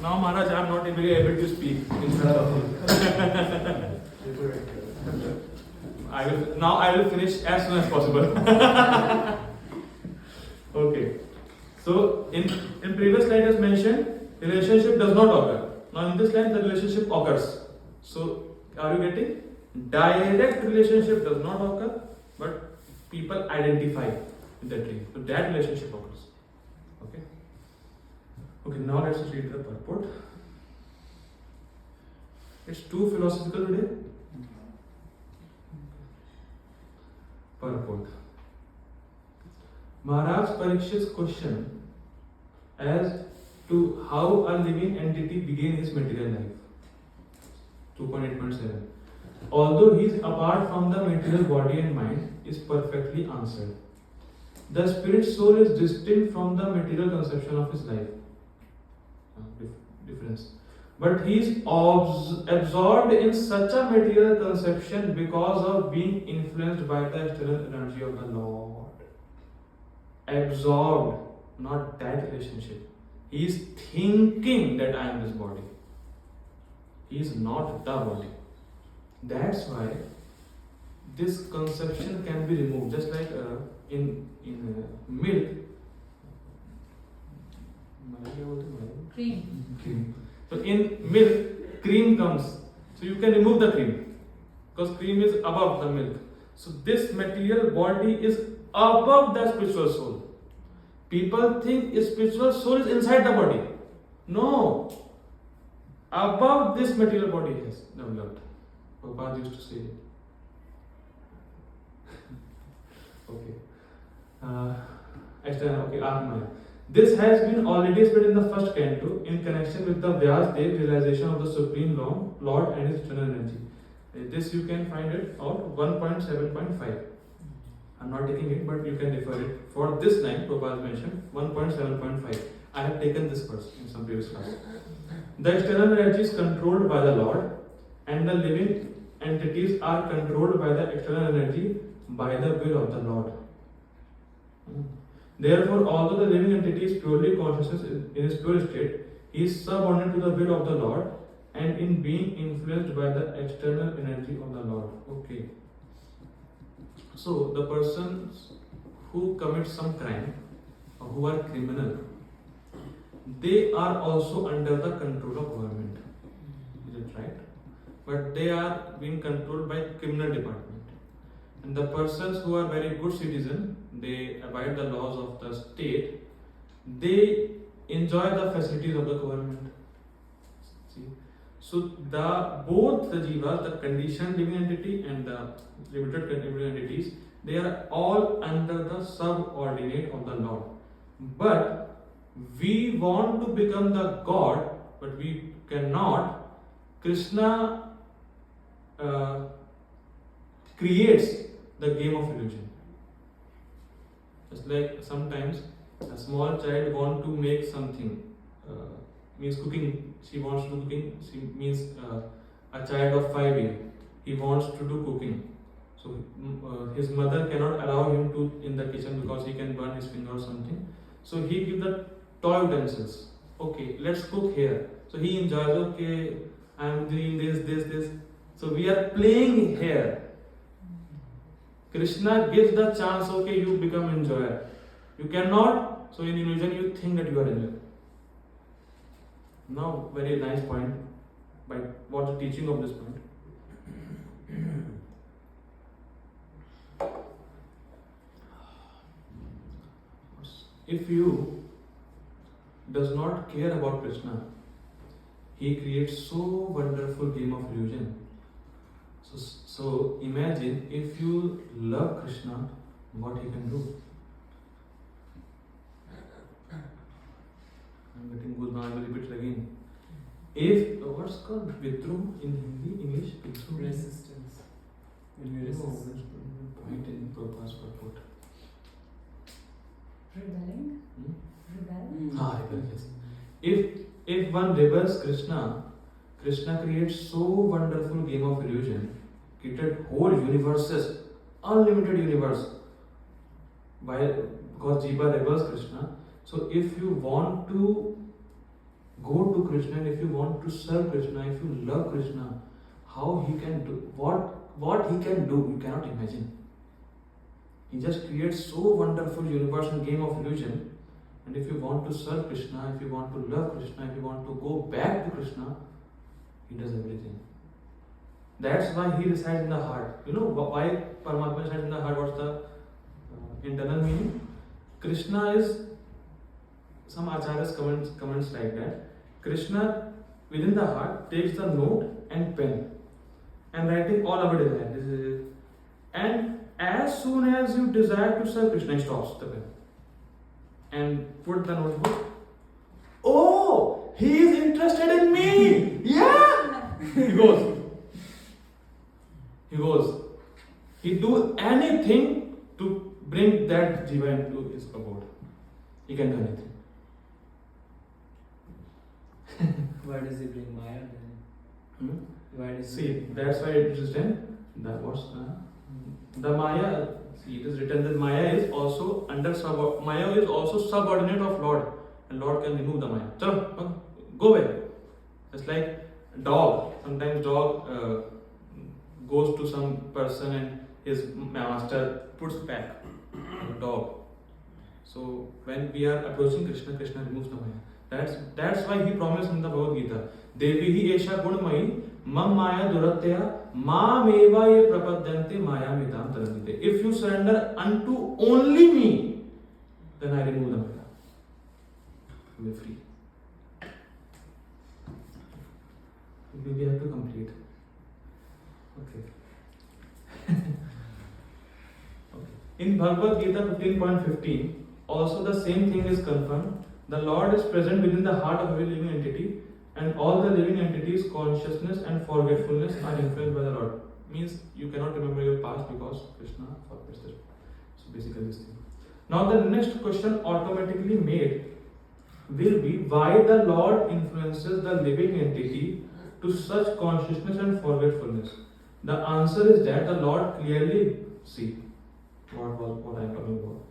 now Maharaj, I am not really able to speak in front of you. I will finish as soon as possible. Okay. So in previous slide as mentioned, relationship does not occur. Now in this line the relationship occurs. So are you getting? Direct relationship does not occur, but people identify with the dream. So that relationship occurs. Okay. Okay, now let's read the purport. It's too philosophical today. Purport. Maharaj Parikshit's question as to how a living entity begins his material life. 2.8.7. Although he is apart from the material body and mind, is perfectly answered. The spirit soul is distinct from the material conception of his life. Difference. But he is absorbed in such a material conception because of being influenced by the external energy of the Lord. Absorbed, not that relationship. He is thinking that I am this body. He is not the body. That's why this conception can be removed. Just like in milk. Cream. So in milk, cream comes. So you can remove the cream because cream is above the milk. So this material body is above the spiritual soul. People think spiritual soul is inside the body. No. Above this material body has developed. Prabhupada used to say it. Okay. Atma. This has been already spread in the first canto in connection with the Vyasdev realization of the Supreme Lord and his eternal energy. This you can find it out 1.7.5. I'm not taking it, but you can refer it. For this line, Prabhupada mentioned 1.7.5. I have taken this verse in some previous class. The external energy is controlled by the Lord, and the living entities are controlled by the external energy by the will of the Lord. Therefore, although the living entity is purely consciousness in his pure state, he is subordinate to the will of the Lord and in being influenced by the external energy of the Lord. Okay. So the persons who commit some crime or who are criminal, they are also under the control of government. Is it right? But they are being controlled by criminal department. And the persons who are very good citizen, they abide the laws of the state, they enjoy the facilities of the government. See? So both the jivas, the conditioned living entity and the limited living entities, they are all under the subordinate of the Lord. But we want to become the God, but we cannot. Krishna creates the game of illusion. It's like sometimes a small child wants to make something, means cooking. She wants to do cooking. She means a child of 5 years. He wants to do cooking. So his mother cannot allow him to in the kitchen because he can burn his finger or something. So he gives the toy utensils. Okay, let's cook here. So he enjoys. Okay, I am doing this. So we are playing here. Krishna gives the chance. Okay, you become enjoyer. You cannot. So in illusion, you think that you are enjoyer. Now, very nice point. By what the teaching of this point. If you does not care about Krishna, he creates so wonderful game of illusion. So imagine if you love Krishna, what he can do. I'm getting good now. I will repeat it again. If what's called Vitru in Hindi, English, Vitru. Resistance. When we resist. Point in Prabhupada's purport. Rebelling? Rebel? Rebel, yes. If one rebels Krishna creates so wonderful game of illusion, created whole universes, unlimited universe. Because Jiva rebels Krishna. So if you want to go to Krishna, and if you want to serve Krishna, if you love Krishna, how he can do, what he can do, you cannot imagine. He just creates so wonderful universe and game of illusion. And if you want to serve Krishna, if you want to love Krishna, if you want to go back to Krishna, he does everything. That's why he resides in the heart. You know why Paramatma resides in the heart? What's the internal meaning? Krishna is, some acharyas comments like that. Krishna within the heart takes the note and pen and writing all our desire. And as soon as you desire to serve Krishna, he stops the pen and put the notebook. Oh, he is interested in me. Yeah. He goes. He do anything to bring that jiva into his abode. He can do anything. Why does he bring Maya then? Why does See, that's why it is written. The Maya. See, it is written that Maya is also Maya is also subordinate of Lord, and Lord can remove the Maya. Chalo, go away. It's like dog. Sometimes dog goes to some person and his master puts back the dog. So when we are approaching Krishna, Krishna removes the Maya. That's why he promised in the Bhagavad Gita, Devi hi esha gunmayi mam maya duratya ma meva ye prapadyante maya midam tarandite. If you surrender unto only me, then I remove the Maya. You will be free. We have to complete. Okay. In Bhagavad Gita 15.15, also the same thing is confirmed. The Lord is present within the heart of every living entity, and all the living entities' consciousness and forgetfulness are influenced by the Lord. Means you cannot remember your past because Krishna forgets it. So basically this thing. Now the next question automatically made will be why the Lord influences the living entity to such consciousness and forgetfulness. The answer is that the Lord clearly see what I am talking about.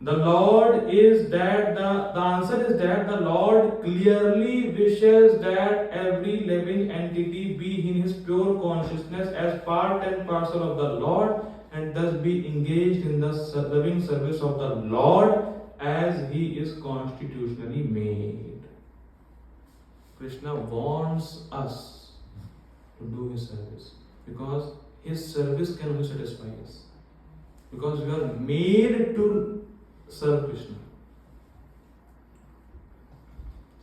The Lord is that the answer is that the Lord clearly wishes that every living entity be in his pure consciousness as part and parcel of the Lord, and thus be engaged in the loving service of the Lord as he is constitutionally made. Krishna wants us to do his service because his service can only satisfy us. Because we are made to serve Krishna.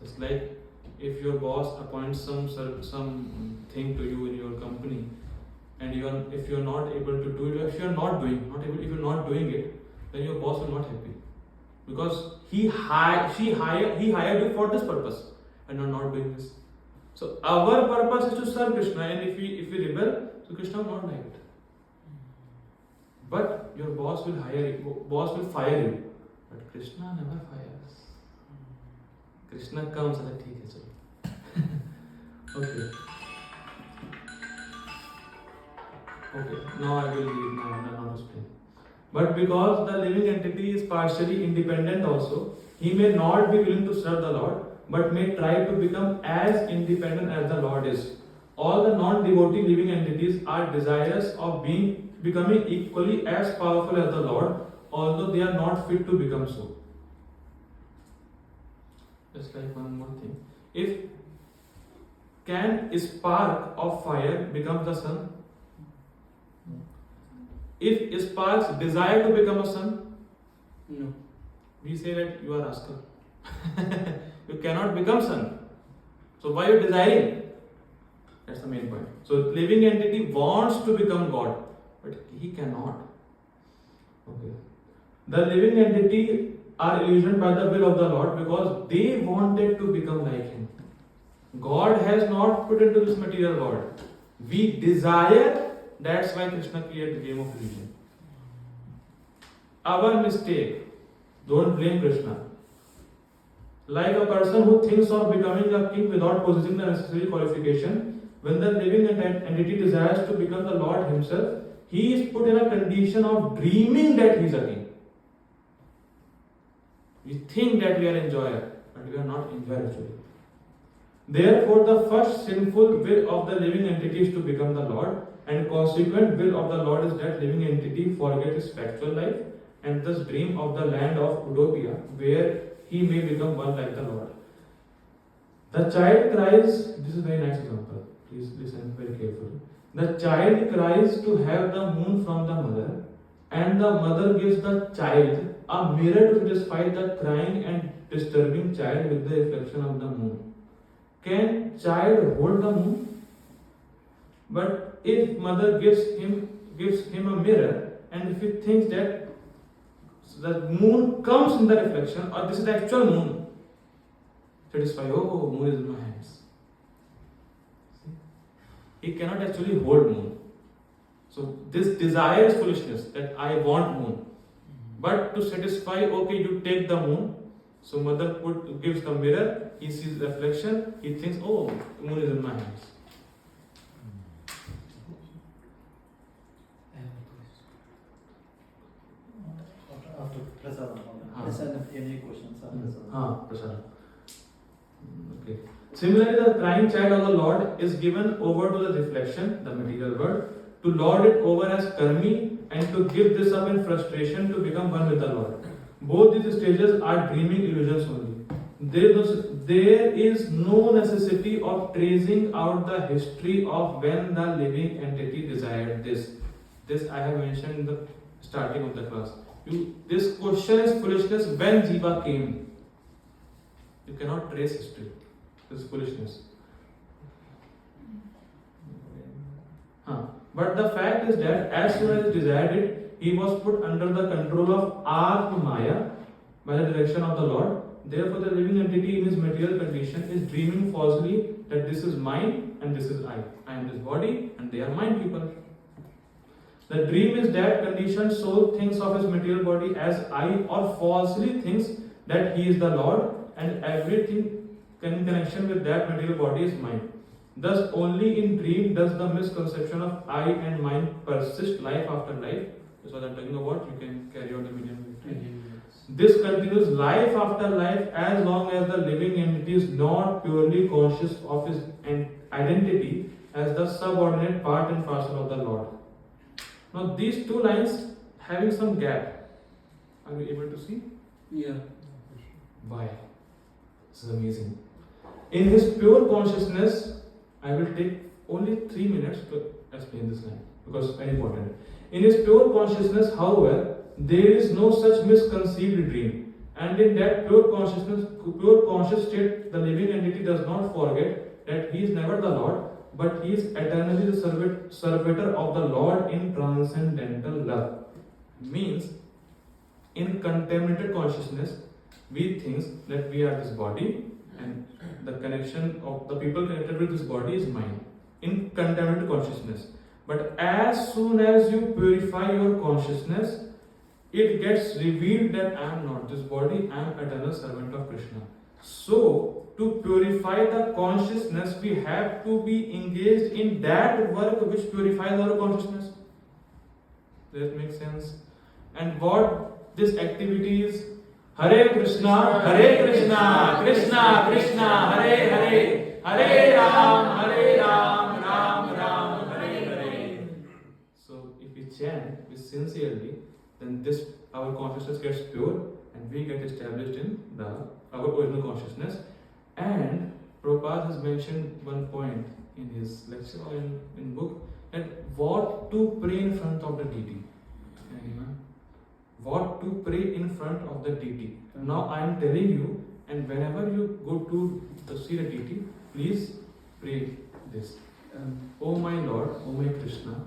Just like if your boss appoints some thing to you in your company, and if you are not able to do it, if you are not doing it, then your boss will not happy, because he hired you for this purpose, and you are not doing this. So our purpose is to serve Krishna, and if we rebel, so Krishna will not like it. But your boss will fire you, but Krishna never fires. Krishna comes and ठीक है चलो. Okay. Now I will leave. Now I will not explain. But because the living entity is partially independent also, he may not be willing to serve the Lord, but may try to become as independent as the Lord is. All the non-devotee living entities are desirous of becoming equally as powerful as the Lord, although they are not fit to become so. Just like one more thing. Can a spark of fire become the sun? If sparks desire to become a sun, No. we say that you are rascal. You cannot become sun. So why are you desiring? That's the main point. So living entity wants to become God, but he cannot. Okay. The living entity are illusioned by the will of the Lord because they wanted to become like him. God has not put into this material world. We desire, that's why Krishna created the game of illusion. Our mistake. Don't blame Krishna. Like a person who thinks of becoming a king without possessing the necessary qualification, when the living entity desires to become the Lord himself, he is put in a condition of dreaming that he is a king. We think that we are enjoyer, but we are not enjoyer actually. Therefore, the first sinful will of the living entity is to become the Lord, and consequent will of the Lord is that living entity forget his factual life and thus dream of the land of Utopia, where he may become one like the Lord. The child cries, this is a very nice example, please listen very carefully. The child cries to have the moon from the mother, and the mother gives the child a mirror to satisfy the crying and disturbing child with the reflection of the moon. Can child hold the moon? But if mother gives him a mirror, and if he thinks that the moon comes in the reflection, or this is the actual moon, satisfy, oh, moon is in my hands. See? He cannot actually hold moon. So this desire is foolishness, that I want moon. But to satisfy, okay, you take the moon. So mother gives the mirror, he sees the reflection, he thinks, oh, moon is in my hands. After Prasadam. हाँ. Prasadam, any questions? Prasadam. Okay. Similarly, the crying child of the Lord is given over to the reflection, the material world, to lord it over as karmi, and to give this up in frustration to become one with the Lord. Both these stages are dreaming illusions only. There is no necessity of tracing out the history of when the living entity desired this. This I have mentioned in the starting of the class. This question is foolishness when Jiva came. You cannot trace history. This is foolishness. But the fact is that as soon as he desired it, he was put under the control of Atma Maya by the direction of the Lord. Therefore, the living entity in his material condition is dreaming falsely that this is mine and this is I. I am this body and they are mine people. The dream is that conditioned soul thinks of his material body as I, or falsely thinks that he is the Lord and everything in connection with that material body is mine. Thus, only in dream does the misconception of I and mine persist life after life. That's what I'm talking about. You can carry on the medium. This continues life after life as long as the living entity is not purely conscious of his identity as the subordinate part and parcel of the Lord. Now these two lines having some gap. Are you able to see? Yeah. Why? This is amazing. In his pure consciousness, I will take only 3 minutes to explain this line because it's very important. In his pure consciousness, however, there is no such misconceived dream. And in that pure consciousness, pure conscious state, the living entity does not forget that he is never the Lord, but he is eternally the servitor of the Lord in transcendental love. Means, in contaminated consciousness, we think that we are this body and the connection of the people connected with this body is mine. In contaminated consciousness. But as soon as you purify your consciousness, it gets revealed that I am not this body, I am eternal servant of Krishna. So, to purify the consciousness, we have to be engaged in that work which purifies our consciousness. Does that make sense? And what this activity is? Hare Krishna, Krishna Krishna, Hare Hare, Hare Ram, Ram Ram, Hare Hare. So if we chant sincerely, then this our consciousness gets pure and we get established in our original consciousness. And Prabhupada has mentioned one point in his lecture or in book that what to pray in front of the deity. What to pray in front of the deity. Now I am telling you, and whenever you go to see the deity, please pray this. Oh my Lord, oh my Krishna,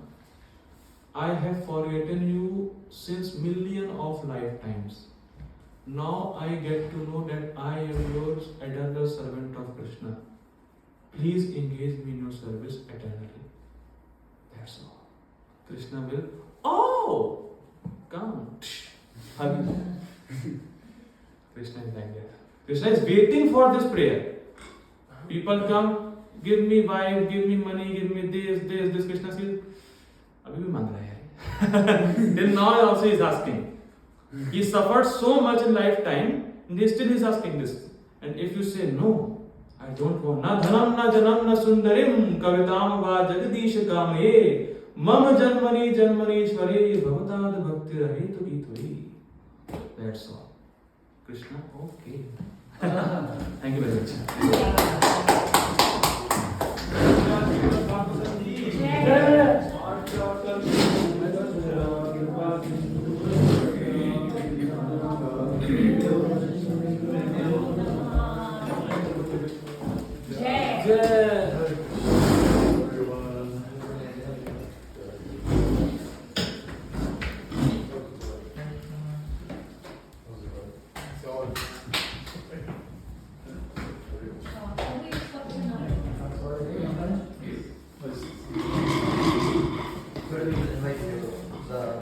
I have forgotten you since million of lifetimes. Now I get to know that I am your eternal servant of Krishna. Please engage me in your service eternally. That's all. Krishna will, oh, come. Hug. Krishna is like that. Krishna is waiting for this prayer. People come, give me wife, give me money, give me this. Krishna says, abhi bhi mang raha hai. Then now also he is asking. He suffered so much in lifetime, and he still is asking this. And if you say no, I don't want na dhanam na janam na sundarim kavitam va jagadish kame mam janmani janmanishware bhavatad bhakti rahetu kitvari. That's all. Krishna, okay. Thank you very Sorry.